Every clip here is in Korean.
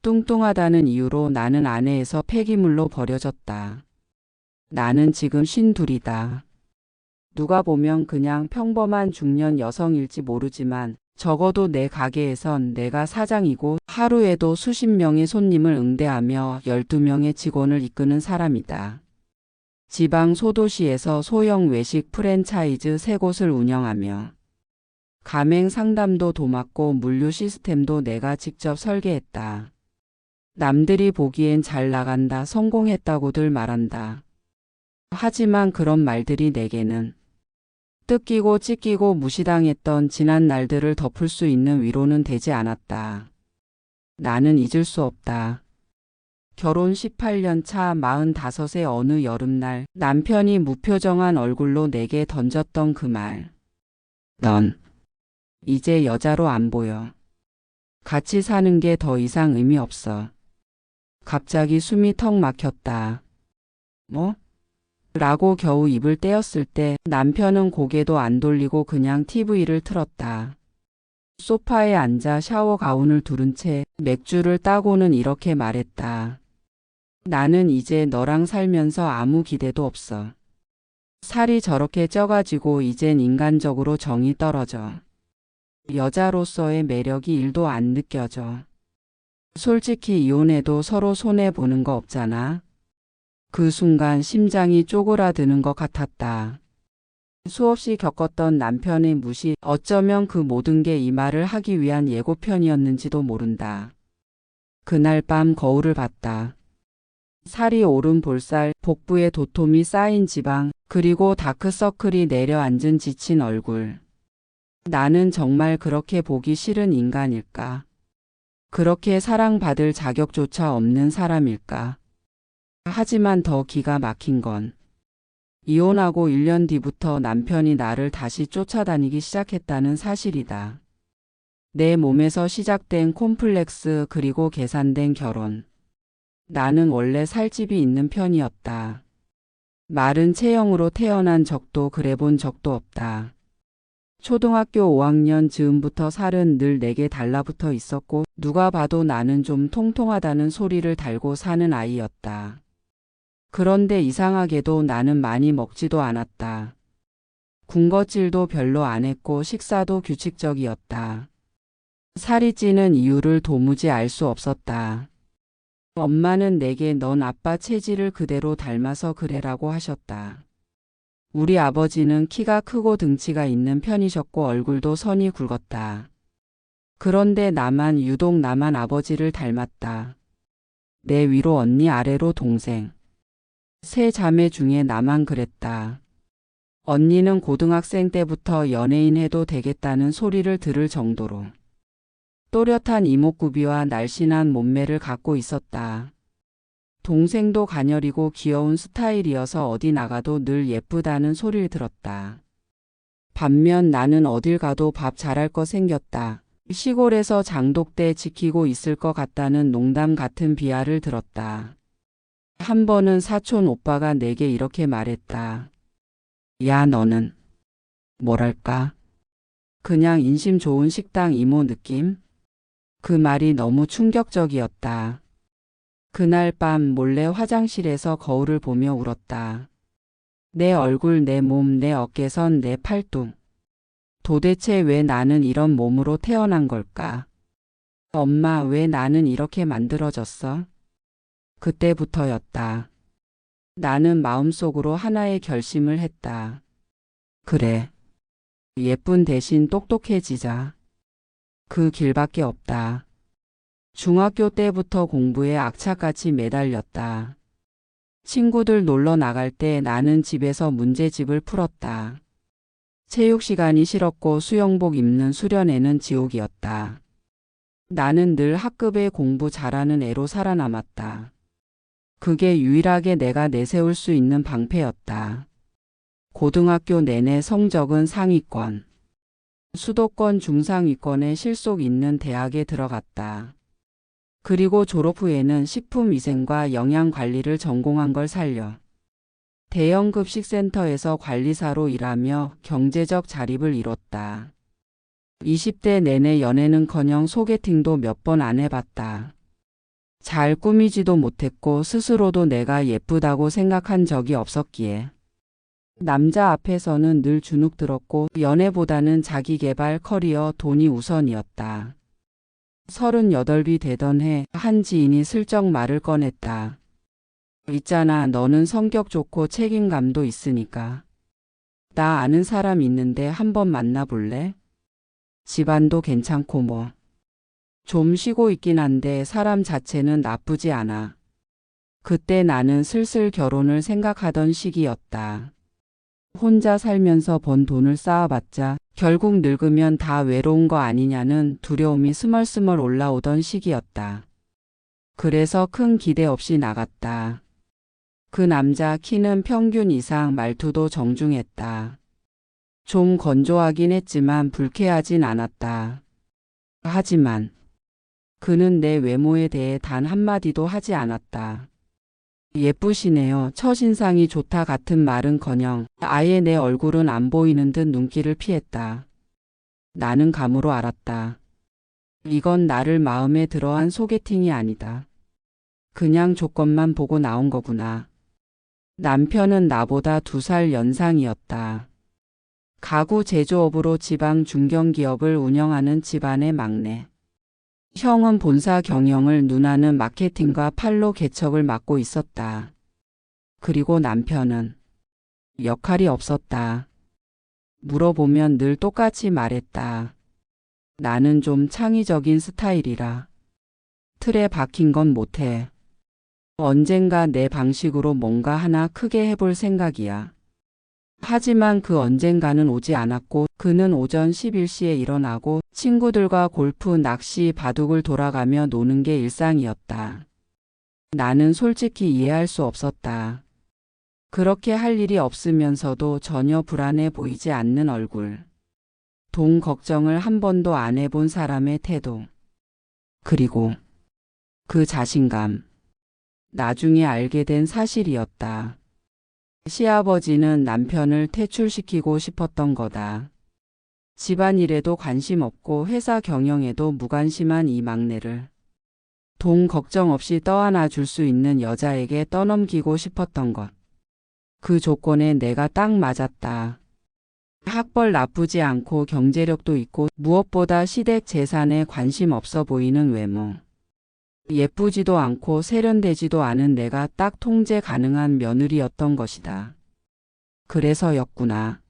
뚱뚱하다는 이유로 나는 아내에서 폐기물로 버려졌다. 나는 지금 52이다. 누가 보면 그냥 평범한 중년 여성일지 모르지만 적어도 내 가게에선 내가 사장이고 하루에도 수십 명의 손님을 응대하며 12명의 직원을 이끄는 사람이다. 지방 소도시에서 소형 외식 프랜차이즈 3곳을 운영하며 가맹 상담도 도맡고 물류 시스템도 내가 직접 설계했다. 남들이 보기엔 잘 나간다, 성공했다고들 말한다. 하지만 그런 말들이 내게는 뜯기고 찢기고 무시당했던 지난 날들을 덮을 수 있는 위로는 되지 않았다. 나는 잊을 수 없다. 결혼 18년 차 45의 어느 여름날 남편이 무표정한 얼굴로 내게 던졌던 그 말. 넌 이제 여자로 안 보여. 같이 사는 게 더 이상 의미 없어. 갑자기 숨이 턱 막혔다. 뭐? 라고 겨우 입을 떼었을 때 남편은 고개도 안 돌리고 그냥 TV를 틀었다. 소파에 앉아 샤워 가운을 두른 채 맥주를 따고는 이렇게 말했다. 나는 이제 너랑 살면서 아무 기대도 없어. 살이 저렇게 쪄가지고 이젠 인간적으로 정이 떨어져. 여자로서의 매력이 1도 안 느껴져. 솔직히 이혼해도 서로 손해보는 거 없잖아. 그 순간 심장이 쪼그라드는 것 같았다. 수없이 겪었던 남편의 무시, 어쩌면 그 모든 게 이 말을 하기 위한 예고편이었는지도 모른다. 그날 밤 거울을 봤다. 살이 오른 볼살, 복부에 도톰이 쌓인 지방, 그리고 다크서클이 내려앉은 지친 얼굴. 나는 정말 그렇게 보기 싫은 인간일까? 그렇게 사랑받을 자격조차 없는 사람일까? 하지만 더 기가 막힌 건 이혼하고 1년 뒤부터 남편이 나를 다시 쫓아다니기 시작했다는 사실이다. 내 몸에서 시작된 콤플렉스 그리고 계산된 결혼. 나는 원래 살집이 있는 편이었다. 마른 체형으로 태어난 적도 그래 본 적도 없다. 초등학교 5학년 즈음부터 살은 늘 내게 달라붙어 있었고 누가 봐도 나는 좀 통통하다는 소리를 달고 사는 아이였다. 그런데 이상하게도 나는 많이 먹지도 않았다. 군것질도 별로 안 했고 식사도 규칙적이었다. 살이 찌는 이유를 도무지 알 수 없었다. 엄마는 내게 넌 아빠 체질을 그대로 닮아서 그래라고 하셨다. 우리 아버지는 키가 크고 등치가 있는 편이셨고 얼굴도 선이 굵었다. 그런데 나만 유독 나만 아버지를 닮았다. 내 위로 언니 아래로 동생. 3자매 중에 나만 그랬다. 언니는 고등학생 때부터 연예인 해도 되겠다는 소리를 들을 정도로 또렷한 이목구비와 날씬한 몸매를 갖고 있었다. 동생도 가녀리고 귀여운 스타일이어서 어디 나가도 늘 예쁘다는 소리를 들었다. 반면 나는 어딜 가도 밥 잘할 거 생겼다. 시골에서 장독대 지키고 있을 것 같다는 농담 같은 비하를 들었다. 한 번은 사촌 오빠가 내게 이렇게 말했다. 야, 너는 뭐랄까? 그냥 인심 좋은 식당 이모 느낌? 그 말이 너무 충격적이었다. 그날 밤 몰래 화장실에서 거울을 보며 울었다. 내 얼굴, 내 몸, 내 어깨선, 내 팔뚝. 도대체 왜 나는 이런 몸으로 태어난 걸까? 엄마, 왜 나는 이렇게 만들어졌어? 그때부터였다. 나는 마음속으로 하나의 결심을 했다. 그래. 예쁜 대신 똑똑해지자. 그 길밖에 없다. 중학교 때부터 공부에 악착같이 매달렸다. 친구들 놀러 나갈 때 나는 집에서 문제집을 풀었다. 체육 시간이 싫었고 수영복 입는 수련회는 지옥이었다. 나는 늘 학급에 공부 잘하는 애로 살아남았다. 그게 유일하게 내가 내세울 수 있는 방패였다. 고등학교 내내 성적은 상위권. 수도권 중상위권에 실속 있는 대학에 들어갔다. 그리고 졸업 후에는 식품위생과 영양관리를 전공한 걸 살려 대형 급식센터에서 관리사로 일하며 경제적 자립을 이뤘다. 20대 내내 연애는커녕 소개팅도 몇 번 안 해봤다. 잘 꾸미지도 못했고 스스로도 내가 예쁘다고 생각한 적이 없었기에 남자 앞에서는 늘 주눅 들었고 연애보다는 자기계발, 커리어, 돈이 우선이었다. 38이 되던 해 한 지인이 슬쩍 말을 꺼냈다. 있잖아, 너는 성격 좋고 책임감도 있으니까. 나 아는 사람 있는데 한번 만나볼래? 집안도 괜찮고 뭐. 좀 쉬고 있긴 한데 사람 자체는 나쁘지 않아. 그때 나는 슬슬 결혼을 생각하던 시기였다. 혼자 살면서 번 돈을 쌓아봤자 결국 늙으면 다 외로운 거 아니냐는 두려움이 스멀스멀 올라오던 시기였다. 그래서 큰 기대 없이 나갔다. 그 남자 키는 평균 이상, 말투도 정중했다. 좀 건조하긴 했지만 불쾌하진 않았다. 하지만 그는 내 외모에 대해 단 한마디도 하지 않았다. 예쁘시네요. 첫인상이 좋다 같은 말은커녕 아예 내 얼굴은 안 보이는 듯 눈길을 피했다. 나는 감으로 알았다. 이건 나를 마음에 들어한 소개팅이 아니다. 그냥 조건만 보고 나온 거구나. 남편은 나보다 2살 연상이었다. 가구 제조업으로 지방 중견기업을 운영하는 집안의 막내. 형은 본사 경영을, 누나는 마케팅과 판로 개척을 맡고 있었다. 그리고 남편은 역할이 없었다. 물어보면 늘 똑같이 말했다. 나는 좀 창의적인 스타일이라 틀에 박힌 건 못해. 언젠가 내 방식으로 뭔가 하나 크게 해볼 생각이야. 하지만 그 언젠가는 오지 않았고 그는 오전 11시에 일어나고 친구들과 골프, 낚시, 바둑을 돌아가며 노는 게 일상이었다. 나는 솔직히 이해할 수 없었다. 그렇게 할 일이 없으면서도 전혀 불안해 보이지 않는 얼굴. 돈 걱정을 한 번도 안 해본 사람의 태도. 그리고 그 자신감. 나중에 알게 된 사실이었다. 시아버지는 남편을 퇴출시키고 싶었던 거다. 집안일에도 관심 없고 회사 경영에도 무관심한 이 막내를 돈 걱정 없이 떠안아 줄 수 있는 여자에게 떠넘기고 싶었던 것. 그 조건에 내가 딱 맞았다. 학벌 나쁘지 않고 경제력도 있고 무엇보다 시댁 재산에 관심 없어 보이는 외모. 예쁘지도 않고 세련되지도 않은 내가 딱 통제 가능한 며느리였던 것이다. 그래서였구나.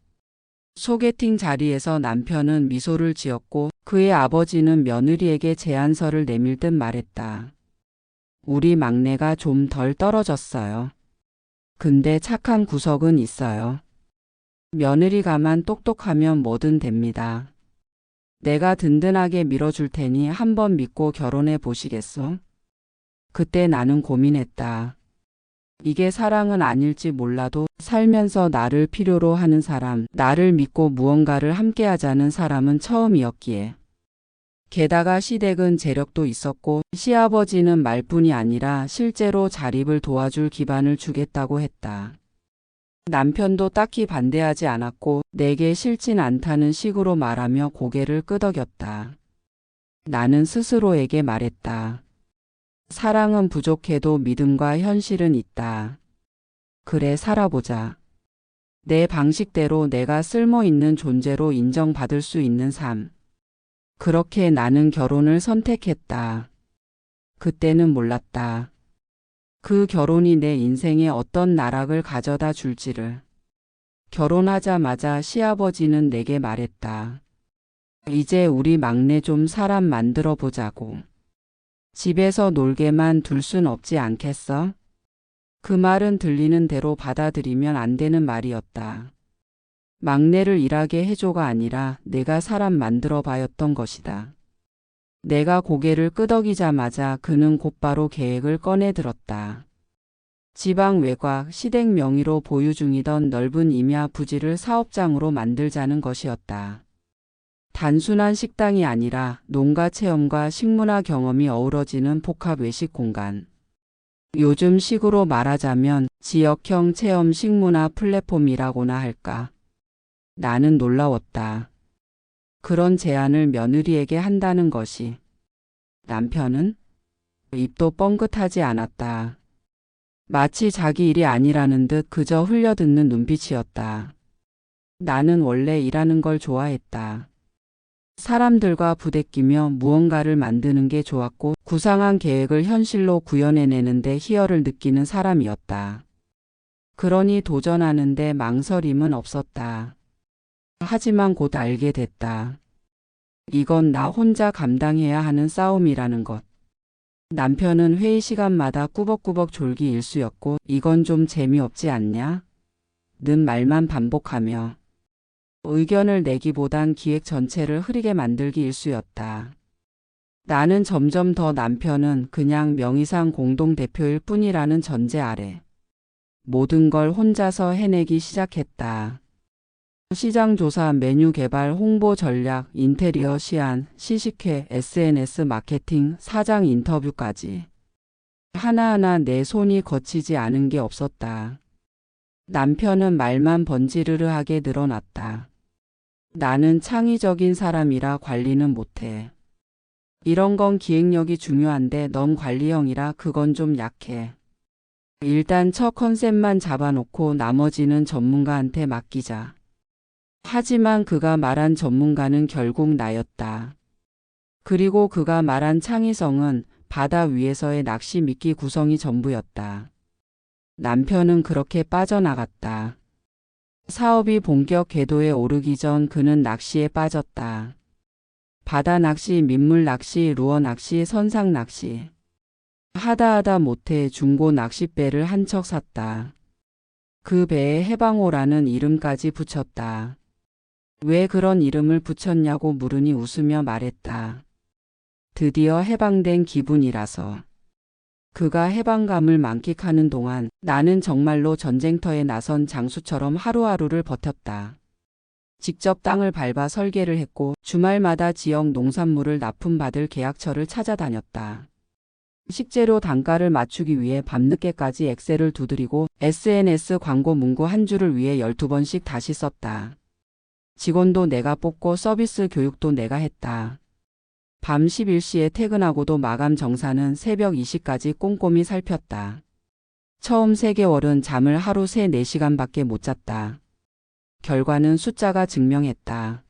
소개팅 자리에서 남편은 미소를 지었고 그의 아버지는 며느리에게 제안서를 내밀 듯 말했다. 우리 막내가 좀 덜 떨어졌어요. 근데 착한 구석은 있어요. 며느리가만 똑똑하면 뭐든 됩니다. 내가 든든하게 밀어줄 테니 한번 믿고 결혼해 보시겠소? 그때 나는 고민했다. 이게 사랑은 아닐지 몰라도 살면서 나를 필요로 하는 사람, 나를 믿고 무언가를 함께 하자는 사람은 처음이었기에. 게다가 시댁은 재력도 있었고 시아버지는 말뿐이 아니라 실제로 자립을 도와줄 기반을 주겠다고 했다. 남편도 딱히 반대하지 않았고 내게 싫진 않다는 식으로 말하며 고개를 끄덕였다. 나는 스스로에게 말했다. 사랑은 부족해도 믿음과 현실은 있다. 그래, 살아보자. 내 방식대로 내가 쓸모있는 존재로 인정받을 수 있는 삶. 그렇게 나는 결혼을 선택했다. 그때는 몰랐다. 그 결혼이 내 인생에 어떤 나락을 가져다 줄지를. 결혼하자마자 시아버지는 내게 말했다. 이제 우리 막내 좀 사람 만들어 보자고. 집에서 놀게만 둘 순 없지 않겠어? 그 말은 들리는 대로 받아들이면 안 되는 말이었다. 막내를 일하게 해줘가 아니라 내가 사람 만들어 봐였던 것이다. 내가 고개를 끄덕이자마자 그는 곧바로 계획을 꺼내 들었다. 지방 외곽 시댁 명의로 보유 중이던 넓은 임야 부지를 사업장으로 만들자는 것이었다. 단순한 식당이 아니라 농가 체험과 식문화 경험이 어우러지는 복합 외식 공간. 요즘 식으로 말하자면 지역형 체험 식문화 플랫폼이라고나 할까. 나는 놀라웠다. 그런 제안을 며느리에게 한다는 것이. 남편은? 입도 뻥긋하지 않았다. 마치 자기 일이 아니라는 듯 그저 흘려듣는 눈빛이었다. 나는 원래 일하는 걸 좋아했다. 사람들과 부대끼며 무언가를 만드는 게 좋았고 구상한 계획을 현실로 구현해내는데 희열을 느끼는 사람이었다. 그러니 도전하는데 망설임은 없었다. 하지만 곧 알게 됐다. 이건 나 혼자 감당해야 하는 싸움이라는 것. 남편은 회의 시간마다 꾸벅꾸벅 졸기 일쑤였고 이건 좀 재미없지 않냐? 는 말만 반복하며 의견을 내기보단 기획 전체를 흐리게 만들기 일쑤였다. 나는 점점 더 남편은 그냥 명의상 공동대표일 뿐이라는 전제 아래 모든 걸 혼자서 해내기 시작했다. 시장 조사, 메뉴 개발, 홍보 전략, 인테리어 시안, 시식회, SNS 마케팅, 사장 인터뷰까지 하나하나 내 손이 거치지 않은 게 없었다. 남편은 말만 번지르르하게 늘어났다. 나는 창의적인 사람이라 관리는 못해. 이런 건 기획력이 중요한데 넌 관리형이라 그건 좀 약해. 일단 첫 컨셉만 잡아놓고 나머지는 전문가한테 맡기자. 하지만 그가 말한 전문가는 결국 나였다. 그리고 그가 말한 창의성은 바다 위에서의 낚시 미끼 구성이 전부였다. 남편은 그렇게 빠져나갔다. 사업이 본격 궤도에 오르기 전 그는 낚시에 빠졌다. 바다 낚시, 민물 낚시, 루어 낚시, 선상 낚시. 하다 못해 중고 낚싯배를 한 척 샀다. 그 배에 해방호라는 이름까지 붙였다. 왜 그런 이름을 붙였냐고 물으니 웃으며 말했다. 드디어 해방된 기분이라서. 그가 해방감을 만끽하는 동안 나는 정말로 전쟁터에 나선 장수처럼 하루하루를 버텼다. 직접 땅을 밟아 설계를 했고 주말마다 지역 농산물을 납품받을 계약처를 찾아다녔다. 식재료 단가를 맞추기 위해 밤늦게까지 엑셀을 두드리고 SNS 광고 문구 한 줄을 위해 12번씩 다시 썼다. 직원도 내가 뽑고 서비스 교육도 내가 했다. 밤 11시에 퇴근하고도 마감 정산은 새벽 2시까지 꼼꼼히 살폈다. 처음 3개월은 잠을 하루 3, 4시간밖에 못 잤다. 결과는 숫자가 증명했다.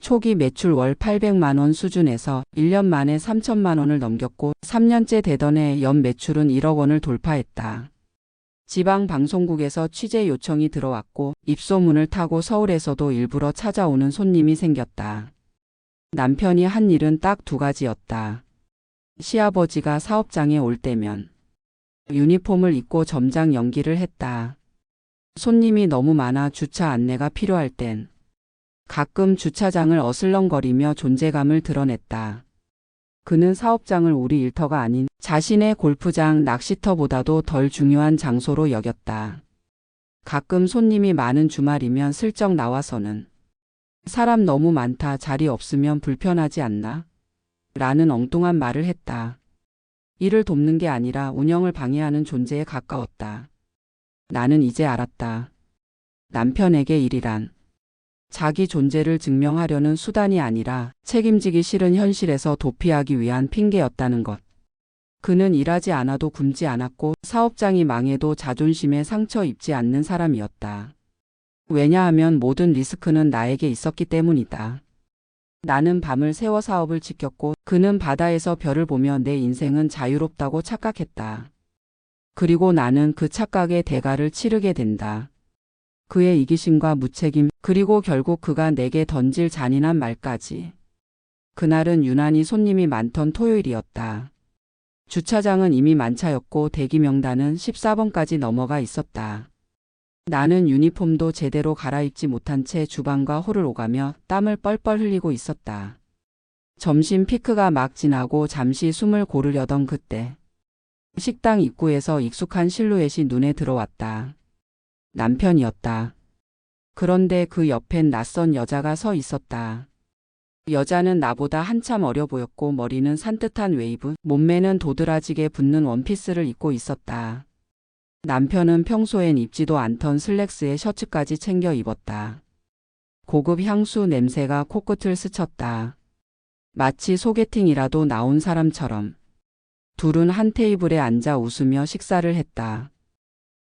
초기 매출 월 800만 원 수준에서 1년 만에 3천만 원을 넘겼고 3년째 되던 해 연 매출은 1억 원을 돌파했다. 지방 방송국에서 취재 요청이 들어왔고 입소문을 타고 서울에서도 일부러 찾아오는 손님이 생겼다. 남편이 한 일은 딱 2가지였다. 시아버지가 사업장에 올 때면 유니폼을 입고 점장 연기를 했다. 손님이 너무 많아 주차 안내가 필요할 땐 가끔 주차장을 어슬렁거리며 존재감을 드러냈다. 그는 사업장을 우리 일터가 아닌 자신의 골프장, 낚시터보다도 덜 중요한 장소로 여겼다. 가끔 손님이 많은 주말이면 슬쩍 나와서는 사람 너무 많다, 자리 없으면 불편하지 않나? 라는 엉뚱한 말을 했다. 일을 돕는 게 아니라 운영을 방해하는 존재에 가까웠다. 나는 이제 알았다. 남편에게 일이란 자기 존재를 증명하려는 수단이 아니라 책임지기 싫은 현실에서 도피하기 위한 핑계였다는 것. 그는 일하지 않아도 굶지 않았고 사업장이 망해도 자존심에 상처 입지 않는 사람이었다. 왜냐하면 모든 리스크는 나에게 있었기 때문이다. 나는 밤을 새워 사업을 지켰고 그는 바다에서 별을 보며 내 인생은 자유롭다고 착각했다. 그리고 나는 그 착각의 대가를 치르게 된다. 그의 이기심과 무책임, 그리고 결국 그가 내게 던질 잔인한 말까지. 그날은 유난히 손님이 많던 토요일이었다. 주차장은 이미 만차였고 대기 명단은 14번까지 넘어가 있었다. 나는 유니폼도 제대로 갈아입지 못한 채 주방과 홀을 오가며 땀을 뻘뻘 흘리고 있었다. 점심 피크가 막 지나고 잠시 숨을 고르려던 그때 식당 입구에서 익숙한 실루엣이 눈에 들어왔다. 남편이었다. 그런데 그 옆엔 낯선 여자가 서 있었다. 여자는 나보다 한참 어려 보였고 머리는 산뜻한 웨이브, 몸매는 도드라지게 붙는 원피스를 입고 있었다. 남편은 평소엔 입지도 않던 슬랙스에 셔츠까지 챙겨 입었다. 고급 향수 냄새가 코끝을 스쳤다. 마치 소개팅이라도 나온 사람처럼. 둘은 한 테이블에 앉아 웃으며 식사를 했다.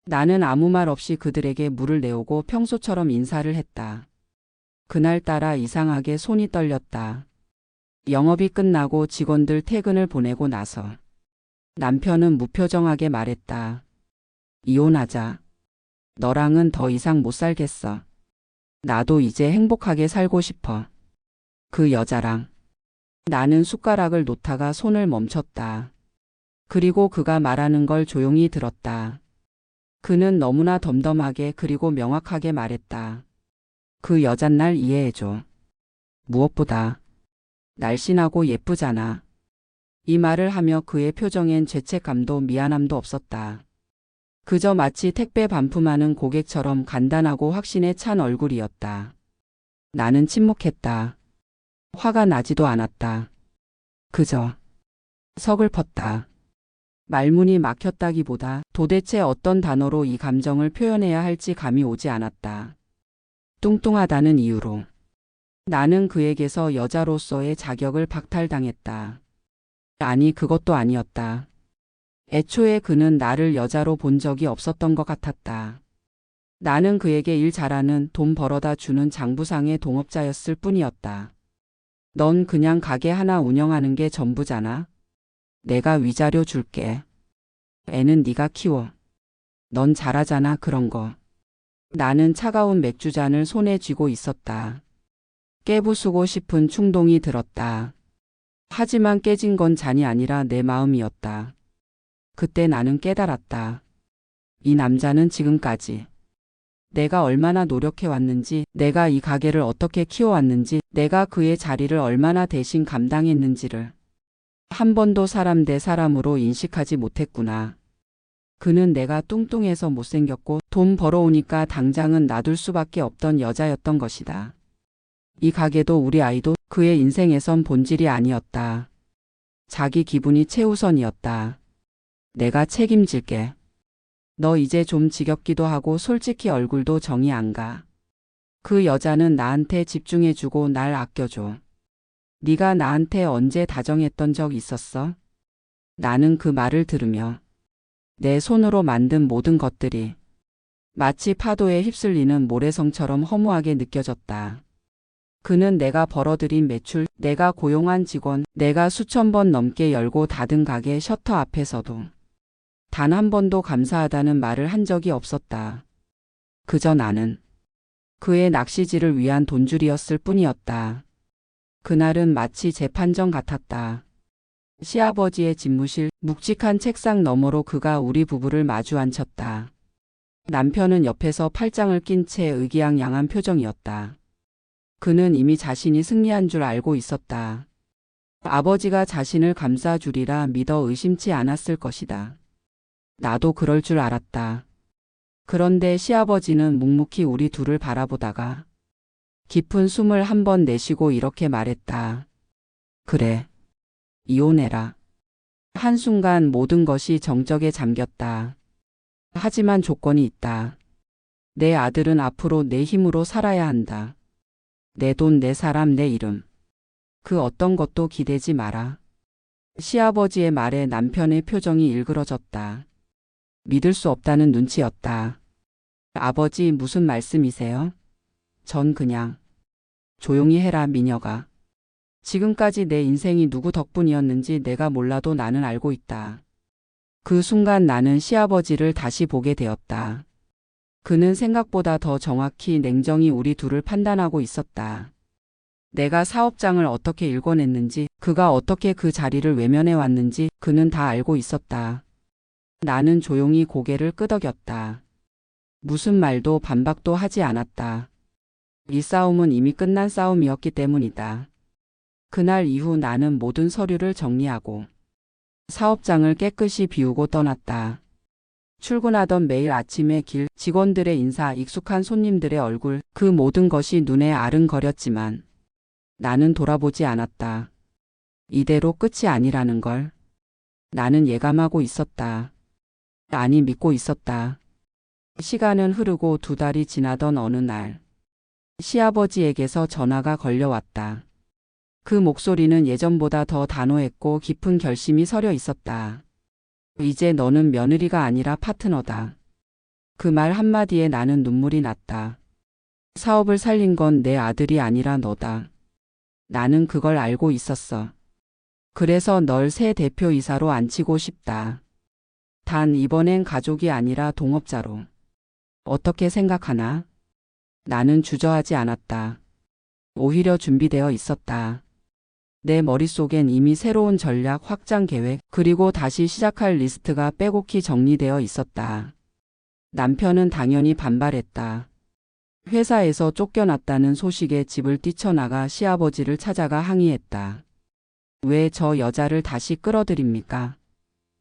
나는 아무 말 없이 그들에게 물을 내오고 평소처럼 인사를 했다. 그날따라 이상하게 손이 떨렸다. 영업이 끝나고 직원들 퇴근을 보내고 나서 남편은 무표정하게 말했다. 이혼하자. 너랑은 더 이상 못 살겠어. 나도 이제 행복하게 살고 싶어. 그 여자랑. 나는 숟가락을 놓다가 손을 멈췄다. 그리고 그가 말하는 걸 조용히 들었다. 그는 너무나 덤덤하게 그리고 명확하게 말했다. 그 여잔 날 이해해줘. 무엇보다 날씬하고 예쁘잖아. 이 말을 하며 그의 표정엔 죄책감도 미안함도 없었다. 그저 마치 택배 반품하는 고객처럼 간단하고 확신에 찬 얼굴이었다. 나는 침묵했다. 화가 나지도 않았다. 그저 서글펐다. 말문이 막혔다기보다 도대체 어떤 단어로 이 감정을 표현해야 할지 감이 오지 않았다. 뚱뚱하다는 이유로. 나는 그에게서 여자로서의 자격을 박탈당했다. 아니, 그것도 아니었다. 애초에 그는 나를 여자로 본 적이 없었던 것 같았다. 나는 그에게 일 잘하는, 돈 벌어다 주는 장부상의 동업자였을 뿐이었다. 넌 그냥 가게 하나 운영하는 게 전부잖아. 내가 위자료 줄게. 애는 네가 키워. 넌 잘하잖아, 그런 거. 나는 차가운 맥주잔을 손에 쥐고 있었다. 깨부수고 싶은 충동이 들었다. 하지만 깨진 건 잔이 아니라 내 마음이었다. 그때 나는 깨달았다. 이 남자는 지금까지 내가 얼마나 노력해왔는지, 내가 이 가게를 어떻게 키워왔는지, 내가 그의 자리를 얼마나 대신 감당했는지를 한 번도 사람 대 사람으로 인식하지 못했구나. 그는 내가 뚱뚱해서 못생겼고 돈 벌어오니까 당장은 놔둘 수밖에 없던 여자였던 것이다. 이 가게도 우리 아이도 그의 인생에선 본질이 아니었다. 자기 기분이 최우선이었다. 내가 책임질게. 너 이제 좀 지겹기도 하고 솔직히 얼굴도 정이 안 가. 그 여자는 나한테 집중해주고 날 아껴줘. 네가 나한테 언제 다정했던 적 있었어? 나는 그 말을 들으며 내 손으로 만든 모든 것들이 마치 파도에 휩쓸리는 모래성처럼 허무하게 느껴졌다. 그는 내가 벌어들인 매출, 내가 고용한 직원, 내가 수천 번 넘게 열고 닫은 가게 셔터 앞에서도 단 한 번도 감사하다는 말을 한 적이 없었다. 그저 나는 그의 낚시질을 위한 돈줄이었을 뿐이었다. 그날은 마치 재판정 같았다. 시아버지의 집무실, 묵직한 책상 너머로 그가 우리 부부를 마주 앉혔다. 남편은 옆에서 팔짱을 낀 채 의기양양한 표정이었다. 그는 이미 자신이 승리한 줄 알고 있었다. 아버지가 자신을 감싸주리라 믿어 의심치 않았을 것이다. 나도 그럴 줄 알았다. 그런데 시아버지는 묵묵히 우리 둘을 바라보다가 깊은 숨을 한 번 내쉬고 이렇게 말했다. 그래. 이혼해라. 한순간 모든 것이 정적에 잠겼다. 하지만 조건이 있다. 내 아들은 앞으로 내 힘으로 살아야 한다. 내 돈, 내 사람, 내 이름. 그 어떤 것도 기대지 마라. 시아버지의 말에 남편의 표정이 일그러졌다. 믿을 수 없다는 눈치였다. 아버지, 무슨 말씀이세요? 전 그냥 조용히 해라, 미녀가. 지금까지 내 인생이 누구 덕분이었는지 내가 몰라도 나는 알고 있다. 그 순간 나는 시아버지를 다시 보게 되었다. 그는 생각보다 더 정확히 냉정히 우리 둘을 판단하고 있었다. 내가 사업장을 어떻게 일궈냈는지, 그가 어떻게 그 자리를 외면해 왔는지 그는 다 알고 있었다. 나는 조용히 고개를 끄덕였다. 무슨 말도 반박도 하지 않았다. 이 싸움은 이미 끝난 싸움이었기 때문이다. 그날 이후 나는 모든 서류를 정리하고 사업장을 깨끗이 비우고 떠났다. 출근하던 매일 아침의 길, 직원들의 인사, 익숙한 손님들의 얼굴, 그 모든 것이 눈에 아른거렸지만 나는 돌아보지 않았다. 이대로 끝이 아니라는 걸 나는 예감하고 있었다. 아니, 믿고 있었다. 시간은 흐르고 2달이 지나던 어느 날 시아버지에게서 전화가 걸려왔다. 그 목소리는 예전보다 더 단호했고 깊은 결심이 서려 있었다. 이제 너는 며느리가 아니라 파트너다. 그 말 한마디에 나는 눈물이 났다. 사업을 살린 건 내 아들이 아니라 너다. 나는 그걸 알고 있었어. 그래서 널 새 대표이사로 앉히고 싶다. 단 이번엔 가족이 아니라 동업자로. 어떻게 생각하나? 나는 주저하지 않았다. 오히려 준비되어 있었다. 내 머릿속엔 이미 새로운 전략 확장 계획 그리고 다시 시작할 리스트가 빼곡히 정리되어 있었다. 남편은 당연히 반발했다. 회사에서 쫓겨났다는 소식에 집을 뛰쳐나가 시아버지를 찾아가 항의했다. 왜 저 여자를 다시 끌어들입니까?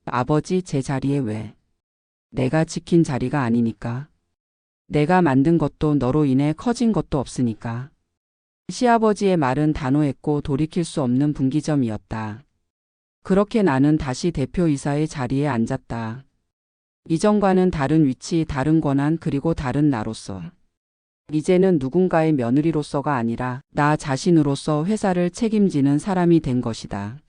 아버지, 제 자리에 왜? 내가 지킨 자리가 아니니까. 내가 만든 것도 너로 인해 커진 것도 없으니까. 시아버지의 말은 단호했고 돌이킬 수 없는 분기점이었다. 그렇게 나는 다시 대표이사의 자리에 앉았다. 이전과는 다른 위치, 다른 권한 그리고 다른 나로서. 이제는 누군가의 며느리로서가 아니라 나 자신으로서 회사를 책임지는 사람이 된 것이다.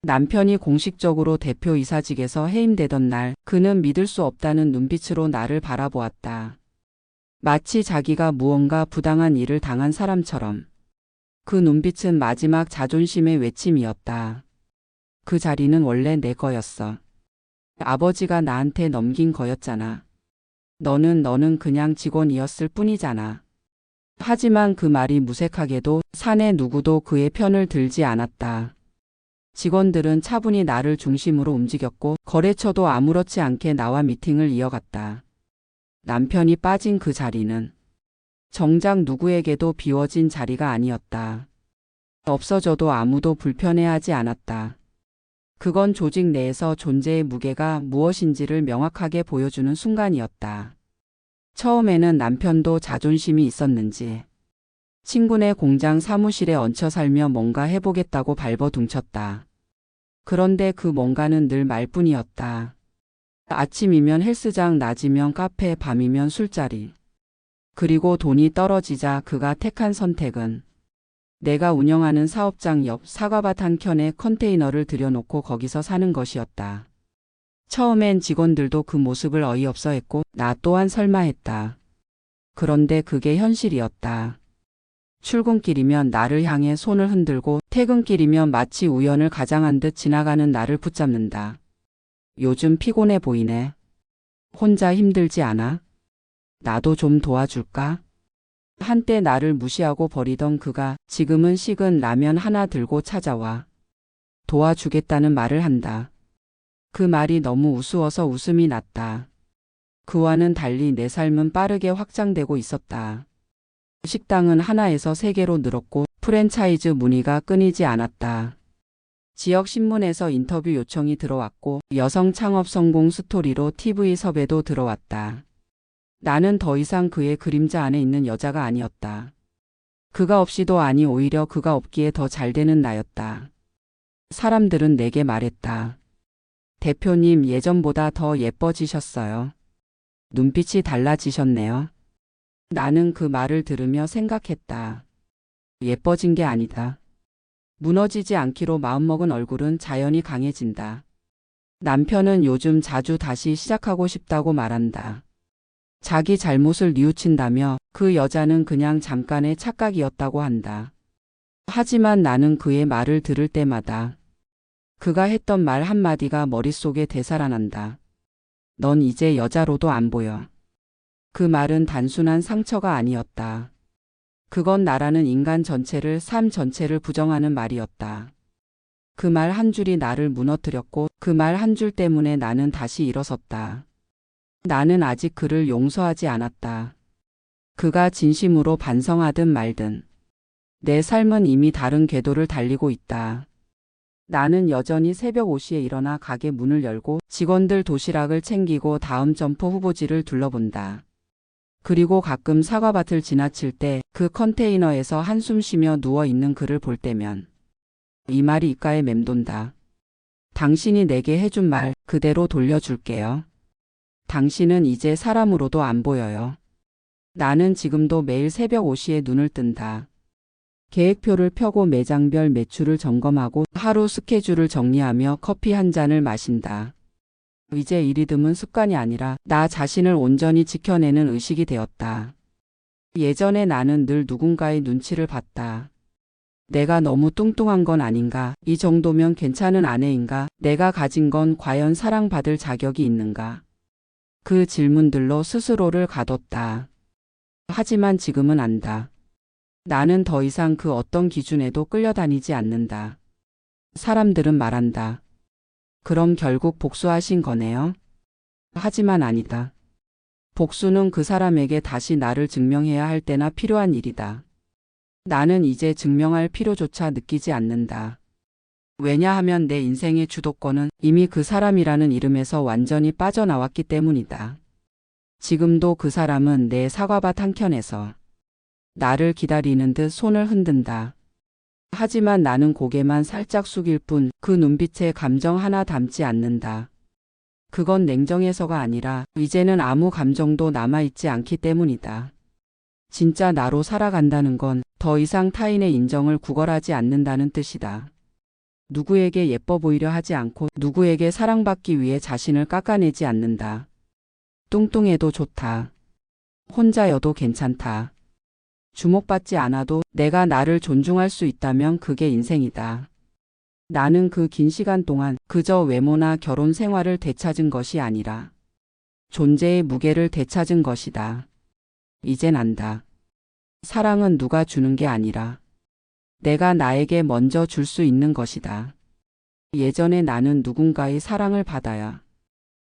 남편이 공식적으로 대표이사직에서 해임되던 날 그는 믿을 수 없다는 눈빛으로 나를 바라보았다. 마치 자기가 무언가 부당한 일을 당한 사람처럼. 그 눈빛은 마지막 자존심의 외침이었다. 그 자리는 원래 내 거였어. 아버지가 나한테 넘긴 거였잖아. 너는 그냥 직원이었을 뿐이잖아. 하지만 그 말이 무색하게도 사내 누구도 그의 편을 들지 않았다. 직원들은 차분히 나를 중심으로 움직였고 거래처도 아무렇지 않게 나와 미팅을 이어갔다. 남편이 빠진 그 자리는 정작 누구에게도 비워진 자리가 아니었다. 없어져도 아무도 불편해하지 않았다. 그건 조직 내에서 존재의 무게가 무엇인지를 명확하게 보여주는 순간이었다. 처음에는 남편도 자존심이 있었는지 친구네 공장 사무실에 얹혀 살며 뭔가 해보겠다고 발버둥쳤다. 그런데 그 뭔가는 늘 말뿐이었다. 아침이면 헬스장, 낮이면 카페, 밤이면 술자리. 그리고 돈이 떨어지자 그가 택한 선택은 내가 운영하는 사업장 옆 사과밭 한 켠에 컨테이너를 들여놓고 거기서 사는 것이었다. 처음엔 직원들도 그 모습을 어이없어 했고 나 또한 설마 했다. 그런데 그게 현실이었다. 출근길이면 나를 향해 손을 흔들고 퇴근길이면 마치 우연을 가장한 듯 지나가는 나를 붙잡는다. 요즘 피곤해 보이네. 혼자 힘들지 않아? 나도 좀 도와줄까? 한때 나를 무시하고 버리던 그가 지금은 식은 라면 하나 들고 찾아와 도와주겠다는 말을 한다. 그 말이 너무 우스워서 웃음이 났다. 그와는 달리 내 삶은 빠르게 확장되고 있었다. 식당은 하나에서 3개로 늘었고 프랜차이즈 문의가 끊이지 않았다. 지역 신문에서 인터뷰 요청이 들어왔고 여성 창업 성공 스토리로 TV 섭외도 들어왔다. 나는 더 이상 그의 그림자 안에 있는 여자가 아니었다. 그가 없이도 아니 오히려 그가 없기에 더 잘 되는 나였다. 사람들은 내게 말했다. 대표님 예전보다 더 예뻐지셨어요. 눈빛이 달라지셨네요. 나는 그 말을 들으며 생각했다. 예뻐진 게 아니다. 무너지지 않기로 마음먹은 얼굴은 자연히 강해진다. 남편은 요즘 자주 다시 시작하고 싶다고 말한다. 자기 잘못을 뉘우친다며 그 여자는 그냥 잠깐의 착각이었다고 한다. 하지만 나는 그의 말을 들을 때마다 그가 했던 말 한마디가 머릿속에 되살아난다. 넌 이제 여자로도 안 보여. 그 말은 단순한 상처가 아니었다. 그건 나라는 인간 전체를, 삶 전체를 부정하는 말이었다. 그 말 한 줄이 나를 무너뜨렸고 그 말 한 줄 때문에 나는 다시 일어섰다. 나는 아직 그를 용서하지 않았다. 그가 진심으로 반성하든 말든 내 삶은 이미 다른 궤도를 달리고 있다. 나는 여전히 새벽 5시에 일어나 가게 문을 열고 직원들 도시락을 챙기고 다음 점포 후보지를 둘러본다. 그리고 가끔 사과밭을 지나칠 때 그 컨테이너에서 한숨 쉬며 누워있는 그를 볼 때면 이 말이 입가에 맴돈다. 당신이 내게 해준 말 그대로 돌려줄게요. 당신은 이제 사람으로도 안 보여요. 나는 지금도 매일 새벽 5시에 눈을 뜬다. 계획표를 펴고 매장별 매출을 점검하고 하루 스케줄을 정리하며 커피 한 잔을 마신다. 이제 이 리듬은 습관이 아니라 나 자신을 온전히 지켜내는 의식이 되었다. 예전에 나는 늘 누군가의 눈치를 봤다. 내가 너무 뚱뚱한 건 아닌가? 이 정도면 괜찮은 아내인가? 내가 가진 건 과연 사랑받을 자격이 있는가? 그 질문들로 스스로를 가뒀다. 하지만 지금은 안다. 나는 더 이상 그 어떤 기준에도 끌려다니지 않는다. 사람들은 말한다. 그럼 결국 복수하신 거네요? 하지만 아니다. 복수는 그 사람에게 다시 나를 증명해야 할 때나 필요한 일이다. 나는 이제 증명할 필요조차 느끼지 않는다. 왜냐하면 내 인생의 주도권은 이미 그 사람이라는 이름에서 완전히 빠져나왔기 때문이다. 지금도 그 사람은 내 사과밭 한켠에서 나를 기다리는 듯 손을 흔든다. 하지만 나는 고개만 살짝 숙일 뿐 그 눈빛에 감정 하나 담지 않는다. 그건 냉정해서가 아니라 이제는 아무 감정도 남아있지 않기 때문이다. 진짜 나로 살아간다는 건 더 이상 타인의 인정을 구걸하지 않는다는 뜻이다. 누구에게 예뻐 보이려 하지 않고 누구에게 사랑받기 위해 자신을 깎아내지 않는다. 뚱뚱해도 좋다. 혼자여도 괜찮다. 주목받지 않아도 내가 나를 존중할 수 있다면 그게 인생이다. 나는 그 긴 시간 동안 그저 외모나 결혼 생활을 되찾은 것이 아니라 존재의 무게를 되찾은 것이다. 이젠 안다. 사랑은 누가 주는 게 아니라 내가 나에게 먼저 줄 수 있는 것이다. 예전에 나는 누군가의 사랑을 받아야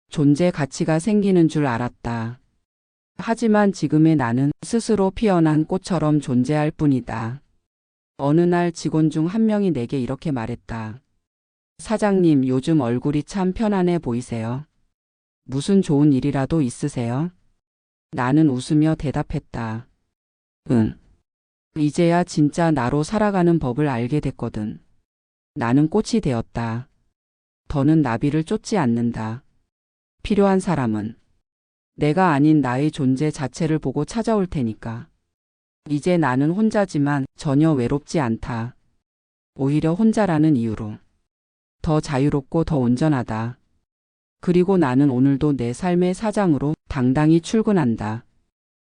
존재 가치가 생기는 줄 알았다. 하지만 지금의 나는 스스로 피어난 꽃처럼 존재할 뿐이다. 어느 날 직원 중 한 명이 내게 이렇게 말했다. 사장님, 요즘 얼굴이 참 편안해 보이세요. 무슨 좋은 일이라도 있으세요? 나는 웃으며 대답했다. 응. 이제야 진짜 나로 살아가는 법을 알게 됐거든. 나는 꽃이 되었다. 더는 나비를 쫓지 않는다. 필요한 사람은 내가 아닌 나의 존재 자체를 보고 찾아올 테니까. 이제 나는 혼자지만 전혀 외롭지 않다. 오히려 혼자라는 이유로 더 자유롭고 더 온전하다. 그리고 나는 오늘도 내 삶의 사장으로 당당히 출근한다.